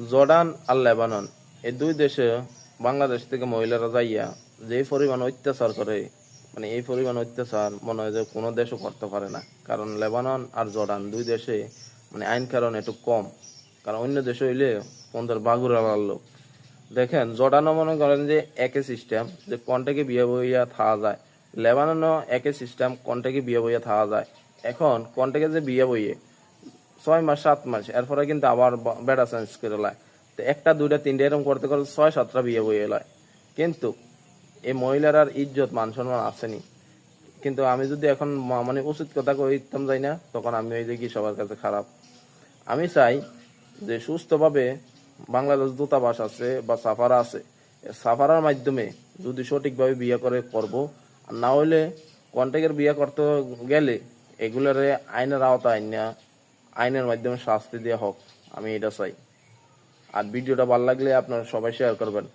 Jordan আর Lebanon এই দুই দেশে বাংলাদেশ থেকে মহিলারা যাইয়া যে পরিমাণ অত্যাচার করে, মানে এই পরিমাণ অত্যাচার মনে হয় যে কোনো দেশও করতে পারে না। কারণ লেবানন আর জর্ডান দুই দেশে মানে আইন কারণ একটু কম। কারণ অন্য দেশে হইলে পন্থার বাগুরা লাগলো। দেখেন জর্ডানও মনে করেন যে একই সিস্টেম, যে কন্টাকে বিয়ে বইয়া থাকা যায়। লেবাননও একই সিস্টেম, কন্টাকে বিয়ে বইয়া থাকা যায়। এখন কন্টাকে যে বিয়ে বইয়ে 6 মাস 7 মাস এরপরে কিন্তু আবার বেড়া চেঞ্জ করে লায়। তো একটা দুইটা তিনটা এরকম করতে করতে 6 7টা বিয়ে বইয়ে লয়। কিন্তু এই মহিলার আর ইজ্জত মান সম্মান আসেনি। কিন্তু আমি যদি এখন মানে উচিত কথা কইতাম যাই না, তখন আমি ওই যে কি সবার কাছে খারাপ। আমি চাই যে সুস্থভাবে বাংলাদেশ দূতাবাস আছে বা সাফারা আছে, সাফারার মাধ্যমে যদি সঠিকভাবে বিয়ে করে করব। আর না হইলে কন্ট্যাক্টের বিয়ে করতে গেলে এগুলোরে আইনের আওতায় আইনা আইনের মাধ্যমে শাস্তি দেওয়া হোক, আমি এটা চাই। আর ভিডিওটা ভালো লাগলে আপনারা সবাই শেয়ার করবেন।